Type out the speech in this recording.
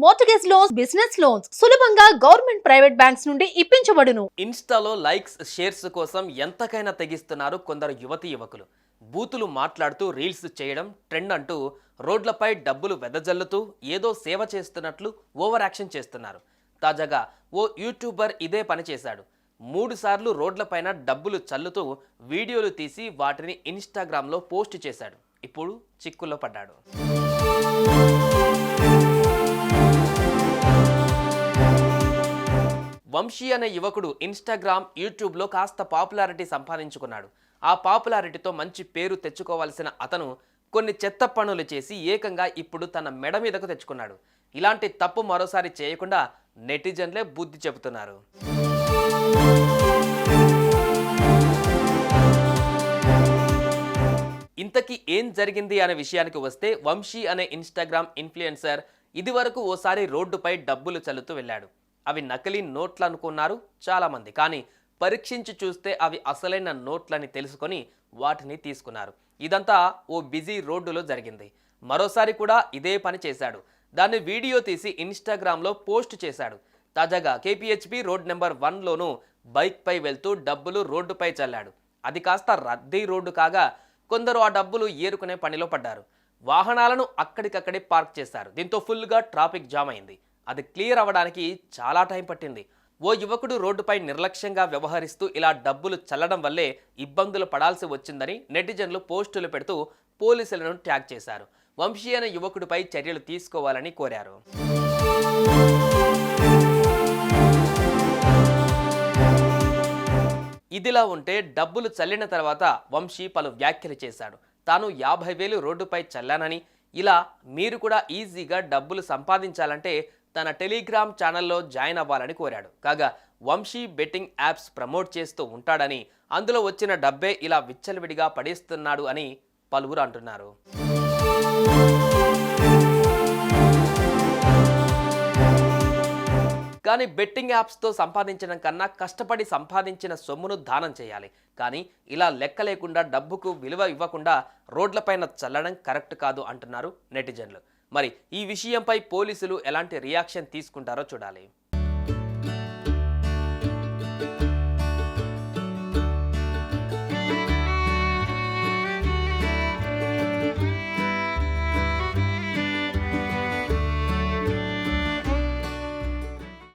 Mortgage loans, business loans సులభంగా government, private banks నుండి ఇప్పించబడును. ఇన్స్టాలో లైక్స్, షేర్స్ కోసం ఎంతకైనా తెగిస్తున్నారు కొందరు యువతీ యువకులు. బూతులు మాట్లాడుతూ రీల్స్ చేయడం ట్రెండ్ అంటూ రోడ్లపై డబ్బులు వెదజల్లుతూ ఏదో సేవ చేస్తున్నట్లు ఓవర్ యాక్షన్ చేస్తున్నారు. తాజాగా ఓ యూట్యూబర్ ఇదే పని చేశాడు. 3 సార్లు రోడ్లపైన డబ్బులు చల్లుతూ వీడియోలు తీసి వాటిని ఇన్స్టాగ్రామ్లో పోస్ట్ చేశాడు. ఇప్పుడు చిక్కుల్లో పడ్డాడు. వంశీ అనే యువకుడు ఇన్స్టాగ్రామ్, యూట్యూబ్లో కాస్త పాపులారిటీ సంపాదించుకున్నాడు. ఆ పాపులారిటీతో మంచి పేరు తెచ్చుకోవాల్సిన అతను కొన్ని చెత్త పనులు చేసి ఏకంగా ఇప్పుడు తన మెడ మీదకు తెచ్చుకున్నాడు. ఇలాంటి తప్పు మరోసారి చేయకుండా నెటిజన్లే బుద్ధి చెబుతున్నారు. ఇంతకీ ఏం జరిగింది అనే విషయానికి వస్తే, వంశీ అనే ఇన్స్టాగ్రామ్ ఇన్ఫ్లుయెన్సర్ ఇదివరకు ఓసారి రోడ్డుపై డబ్బులు చల్లుతూ వెళ్ళాడు. అవి నకిలీ నోట్లు అనుకున్నారు చాలామంది. కానీ పరీక్షించి చూస్తే అవి అసలైన నోట్లని తెలుసుకొని వాటిని తీసుకున్నారు. ఇదంతా ఓ బిజీ రోడ్డులో జరిగింది. మరోసారి కూడా ఇదే పని చేశాడు. దాన్ని వీడియో తీసి ఇన్స్టాగ్రామ్లో పోస్ట్ చేశాడు. తాజాగా కేపీహెచ్బీ రోడ్ నెంబర్ 1లోనూ బైక్పై వెళ్తూ డబ్బులు రోడ్డుపై చల్లాడు. అది కాస్త రద్దీ రోడ్డు కాగా కొందరు ఆ డబ్బులు ఏరుకునే పనిలో పడ్డారు. వాహనాలను అక్కడికక్కడే పార్క్ చేశారు. దీంతో ఫుల్గా ట్రాఫిక్ జామ్ అయింది. అది క్లియర్ అవ్వడానికి చాలా టైం పట్టింది. ఓ యువకుడు రోడ్డుపై నిర్లక్ష్యంగా వ్యవహరిస్తూ ఇలా డబ్బులు చల్లడం వల్లే ఇబ్బందులు పడాల్సి వచ్చిందని నెటిజన్లు పోస్టులు పెడుతూ పోలీసులను ట్యాగ్ చేశారు. వంశీ అనే యువకుడిపై చర్యలు తీసుకోవాలని కోరారు. ఇదిలా ఉంటే డబ్బులు చల్లిన తర్వాత వంశీ పలు వ్యాఖ్యలు చేశాడు. తాను 50,000 రోడ్డుపై చల్లానని, ఇలా మీరు కూడా ఈజీగా డబ్బులు సంపాదించాలంటే తన టెలిగ్రామ్ ఛానల్లో జాయిన్ అవ్వాలని కోరాడు. కాగా వంశీ బెట్టింగ్ యాప్స్ ప్రమోట్ చేస్తూ ఉంటాడని, అందులో వచ్చిన డబ్బే ఇలా విచ్చలవిడిగా పడేస్తున్నాడు అని పలువురు అంటున్నారు. కానీ బెట్టింగ్ యాప్స్తో సంపాదించడం కన్నా కష్టపడి సంపాదించిన సొమ్మును దానం చేయాలి. కానీ ఇలా లెక్క లేకుండా డబ్బుకు విలువ ఇవ్వకుండా రోడ్లపైన చల్లడం కరెక్ట్ కాదు అంటున్నారు నెటిజన్లు. మరి ఈ విషయంపై పోలీసులు ఎలాంటి రియాక్షన్ తీసుకుంటారో చూడాలి.